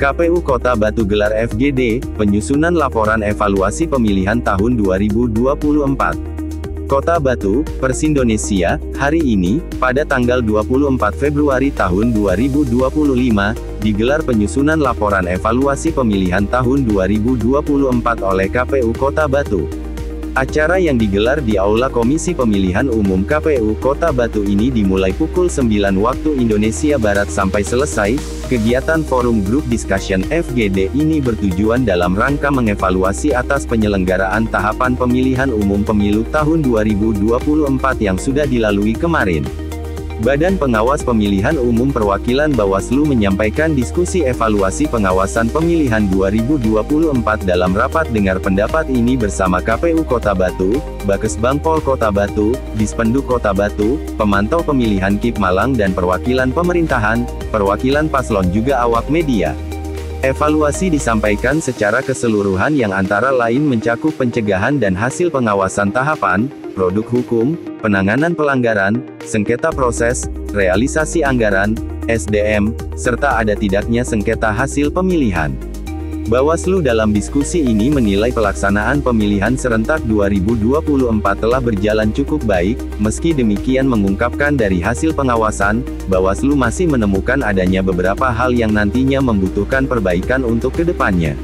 KPU Kota Batu gelar FGD, penyusunan laporan evaluasi pemilihan tahun 2024. Kota Batu, Persindonesia, hari ini, pada tanggal 24 Februari tahun 2025, digelar penyusunan laporan evaluasi pemilihan tahun 2024 oleh KPU Kota Batu. Acara yang digelar di Aula Komisi Pemilihan Umum KPU Kota Batu ini dimulai pukul 9 waktu Indonesia Barat sampai selesai. Kegiatan Forum Group Discussion FGD ini bertujuan dalam rangka mengevaluasi atas penyelenggaraan tahapan pemilihan umum pemilu tahun 2024 yang sudah dilalui kemarin. Badan Pengawas Pemilihan Umum Perwakilan Bawaslu menyampaikan diskusi evaluasi pengawasan pemilihan 2024 dalam rapat dengar pendapat ini bersama KPU Kota Batu, Bakesbang Pol Kota Batu, Dispenduk Kota Batu, pemantau pemilihan KIP Malang dan perwakilan pemerintahan, perwakilan paslon juga awak media. Evaluasi disampaikan secara keseluruhan yang antara lain mencakup pencegahan dan hasil pengawasan tahapan, produk hukum, penanganan pelanggaran, sengketa proses, realisasi anggaran, SDM, serta ada tidaknya sengketa hasil pemilihan. Bawaslu dalam diskusi ini menilai pelaksanaan pemilihan serentak 2024 telah berjalan cukup baik. Meski demikian mengungkapkan dari hasil pengawasan, Bawaslu masih menemukan adanya beberapa hal yang nantinya membutuhkan perbaikan untuk kedepannya.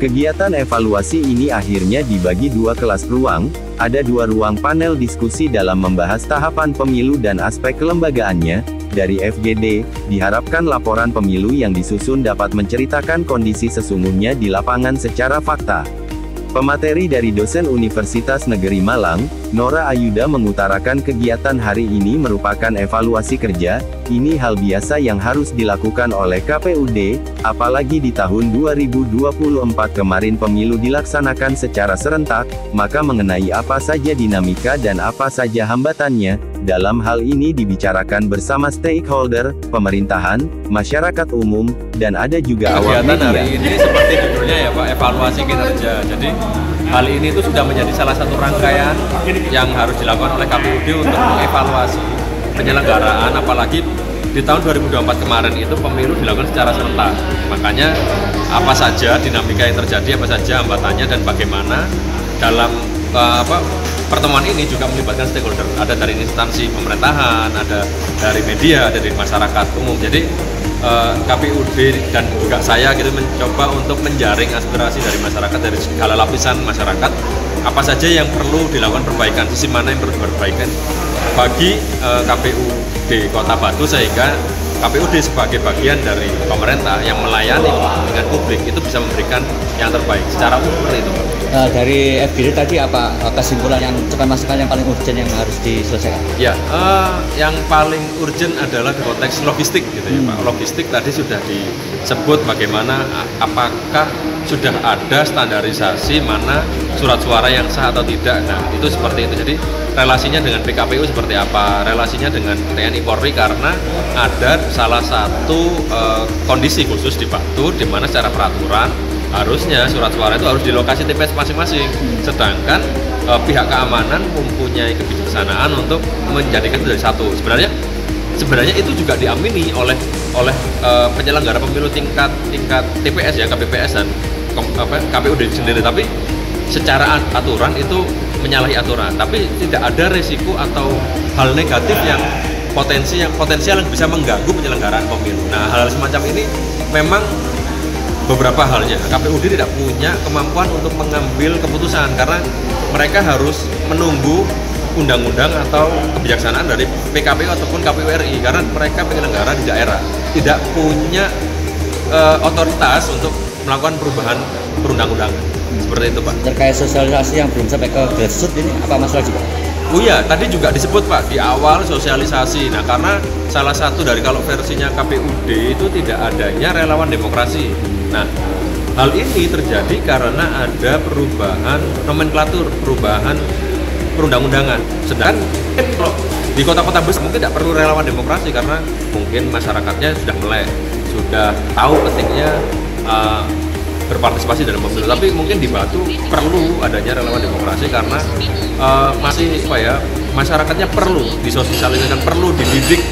Kegiatan evaluasi ini akhirnya dibagi dua kelas ruang, ada dua ruang panel diskusi dalam membahas tahapan pemilu dan aspek kelembagaannya. Dari FGD, diharapkan laporan pemilu yang disusun dapat menceritakan kondisi sesungguhnya di lapangan secara fakta. Pemateri dari dosen Universitas Negeri Malang, Nora Ayuda mengutarakan kegiatan hari ini merupakan evaluasi kerja, ini hal biasa yang harus dilakukan oleh KPUD, apalagi di tahun 2024 kemarin pemilu dilaksanakan secara serentak, maka mengenai apa saja dinamika dan apa saja hambatannya, dalam hal ini dibicarakan bersama stakeholder, pemerintahan, masyarakat umum, dan ada juga awak media. Hari ini seperti judulnya ya Pak, evaluasi kinerja. Jadi hal ini itu sudah menjadi salah satu rangkaian yang harus dilakukan oleh KPUD untuk mengevaluasi penyelenggaraan, apalagi di tahun 2024 kemarin itu pemilu dilakukan secara serentak. Makanya apa saja dinamika yang terjadi, apa saja hambatannya, dan bagaimana dalam pertemuan ini juga melibatkan stakeholder, ada dari instansi pemerintahan, ada dari media, ada dari masyarakat umum. Jadi KPUD dan juga saya gitu mencoba untuk menjaring aspirasi dari masyarakat, dari segala lapisan masyarakat, apa saja yang perlu dilakukan perbaikan, sisi mana yang perlu diperbaikan bagi KPUD Kota Batu, sehingga KPUD sebagai bagian dari pemerintah yang melayani dengan publik itu bisa memberikan yang terbaik secara umum itu. Dari FGD tadi apa kesimpulan yang masukan yang paling urgent yang harus diselesaikan? Ya, yang paling urgent adalah konteks logistik gitu ya Pak. Logistik tadi sudah disebut bagaimana apakah sudah ada standarisasi mana surat suara yang sah atau tidak. Nah, itu seperti itu. Jadi relasinya dengan PKPU seperti apa, relasinya dengan TNI Polri, karena ada salah satu kondisi khusus di Batu di mana secara peraturan harusnya surat suara itu harus di lokasi TPS masing-masing, sedangkan pihak keamanan mempunyai kebijaksanaan untuk menjadikan itu dari satu. Sebenarnya itu juga diamini oleh penyelenggara pemilu tingkat TPS ya, KPPS dan KPUD sendiri, tapi secara aturan itu menyalahi aturan, tapi tidak ada resiko atau hal negatif yang potensial yang bisa mengganggu penyelenggaraan pemilu. Nah, hal semacam ini memang beberapa halnya KPUD tidak punya kemampuan untuk mengambil keputusan karena mereka harus menunggu undang-undang atau kebijaksanaan dari PKPU ataupun KPU RI, karena mereka penyelenggara di daerah tidak punya otoritas untuk melakukan perubahan perundang-undangan. Seperti itu Pak. Terkait sosialisasi yang belum sampai ke grassroots ini apa masalah juga? Oh iya, tadi juga disebut Pak di awal sosialisasi. Nah, karena salah satu dari kalau versinya KPUD itu tidak adanya relawan demokrasi. Nah, hal ini terjadi karena ada perubahan nomenklatur, perubahan perundang-undangan. Sedangkan kalau di kota-kota besar mungkin tidak perlu relawan demokrasi karena mungkin masyarakatnya sudah melek, sudah tahu pentingnya berpartisipasi dalam pemilu. Tapi mungkin di Batu perlu adanya relawan demokrasi karena masih masyarakatnya perlu disosialisasikan, perlu dididik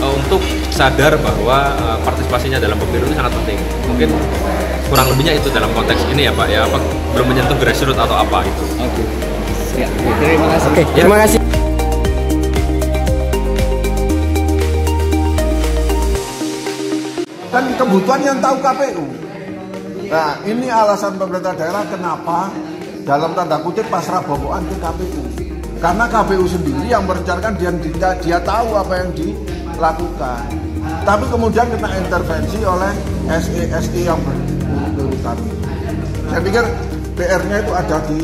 untuk sadar bahwa partisipasinya dalam pemilu itu sangat penting. Mungkin kurang lebihnya itu dalam konteks ini ya Pak ya, apa belum menyentuh grassroots atau apa itu. Oke. Ya, terima kasih. Oke, terima kasih. Dan kebutuhan yang tahu KPU. Nah, ini alasan pemerintah daerah kenapa dalam tanda kutip pasrah bobokan ke KPU. Karena KPU sendiri yang merencanakan dia tahu apa yang dilakukan. Tapi kemudian kena intervensi oleh SE yang berurutan. Saya pikir PR-nya itu ada di,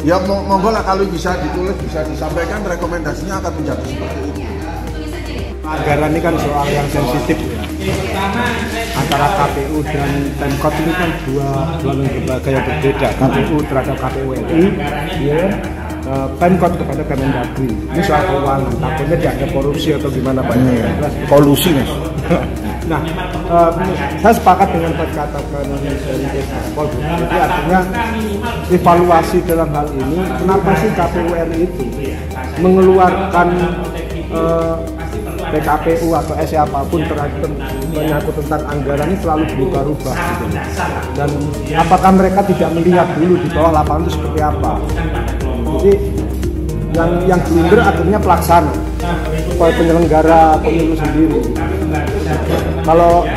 ya monggo lah kalau bisa ditulis, bisa disampaikan, rekomendasinya akan menjadi seperti itu. Anggaran ini kan soal yang sensitif ya. Antara KPU dan Pemkot ini kan dua lembaga yang berbeda. KPU terhadap KPU RI, ya, Pemkot kepada Kemendagri. Ini soal keuangan. Takutnya dianggap korupsi atau gimana Pak? Kolusi Mas. Nah, saya sepakat dengan kata-kata dari Pol. Jadi artinya evaluasi dalam hal ini, kenapa sih KPU RI itu mengeluarkan PKPU atau siapapun menyangkut tentang anggaran ini selalu berubah-ubah gitu. Dan apakah mereka tidak melihat dulu di bawah lapangan itu seperti apa? Jadi yang blunder akhirnya pelaksana, penyelenggara pemilu sendiri. Kalau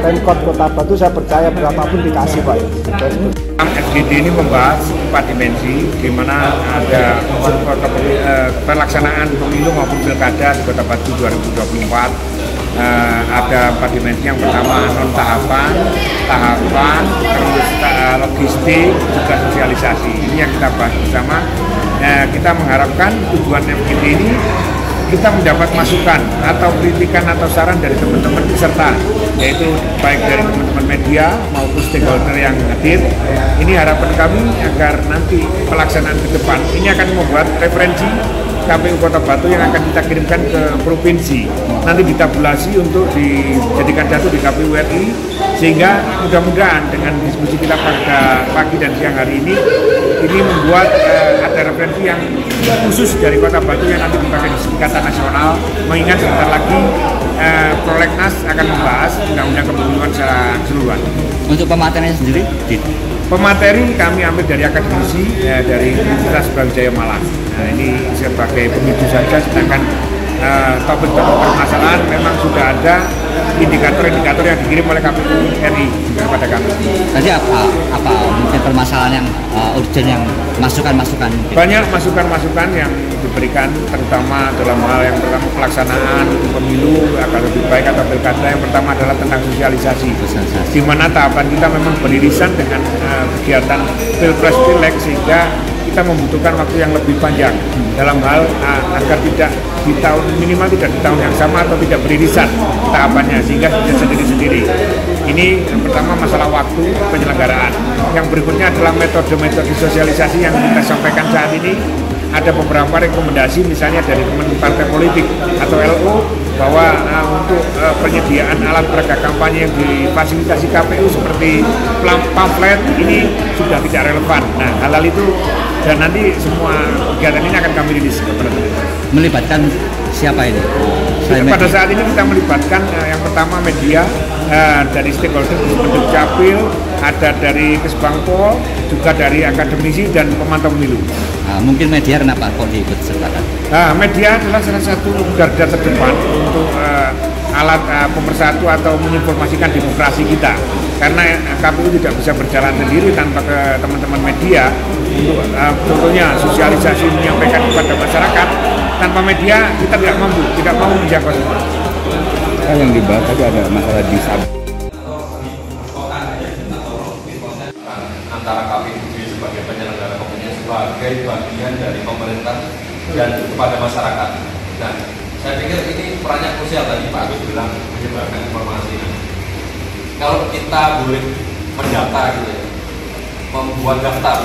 Pemkot Kota Batu saya percaya berapapun dikasih Pak. FGD ini membahas 4 dimensi, di mana ada unsur pelaksanaan pemilu maupun pilkada di Kota Batu 2024. Ada 4 dimensi. Yang pertama non tahapan, terus logistik, juga sosialisasi. Ini yang kita bahas bersama. Kita mengharapkan tujuan FGD ini kita mendapat masukan atau kritikan atau saran dari teman-teman peserta, yaitu baik dari teman-teman media maupun stakeholder yang hadir. Ini harapan kami agar nanti pelaksanaan ke depan ini akan membuat referensi KPU Kota Batu yang akan kita kirimkan ke provinsi, nanti ditabulasi untuk dijadikan satu di KPU RI, sehingga mudah-mudahan dengan diskusi kita pada pagi dan siang hari ini membuat ada referensi yang khusus dari Kota Batu yang nanti dipakai di tingkatan nasional, mengingat sebentar lagi prolegnas akan membahas undang-undang kepemiluan secara keseluruhan. Untuk pematerinya sendiri? Pemateri kami ambil dari akademisi dari Universitas Brawijaya Malang. Nah, ini sebagai pemicu saja, sedangkan topik-topik permasalahan memang sudah ada indikator-indikator yang dikirim oleh KPU RI kepada kami. Tadi apa mungkin permasalahan yang urgent, yang masukan-masukan? Banyak masukan-masukan yang diberikan, terutama dalam hal yang pertama pelaksanaan pemilu agar lebih baik atau pilkada. Yang pertama adalah tentang sosialisasi. Di mana tahapan kita memang beririsan dengan kegiatan pilpres pileg, sehingga kita membutuhkan waktu yang lebih panjang dalam hal agar tidak di tahun minimal tidak di tahun yang sama atau tidak beririsan tahapannya, sehingga tidak sendiri-sendiri. Ini yang pertama masalah waktu penyelenggaraan. Yang berikutnya adalah metode-metode sosialisasi yang kita sampaikan saat ini. Ada beberapa rekomendasi misalnya dari teman partai politik atau LO bahwa untuk penyediaan alat peragak kampanye yang difasilitasi KPU seperti pamflet ini sudah tidak relevan. Nah, hal-hal itu dan nanti semua kegiatan ini akan kami rilis kepada pemerintah. Melibatkan siapa ini? Pada saat ini kita melibatkan yang pertama media, dari stakeholder bentuk Capil, ada dari Kesbangpol, juga dari akademisi dan pemantau pemilu. Mungkin media kenapa kok diikut sertakan? Media adalah salah satu garda terdepan untuk alat pemersatu atau menginformasikan demokrasi kita. Karena KPU tidak bisa berjalan sendiri tanpa ke teman-teman media untuk contohnya sosialisasi menyampaikan kepada masyarakat. Tanpa media kita tidak mau menjangkau semua. Yang dibahas tadi ada masalah disabilitas. Antara KPU sebagai penyelenggara pemilu sebagai bagian dari pemerintah dan kepada masyarakat. Dan saya pikir ini perannya krusial, tadi Pak Agus bilang menyebarkan informasi. Kalau kita boleh mendata gitu ya, membuat daftar.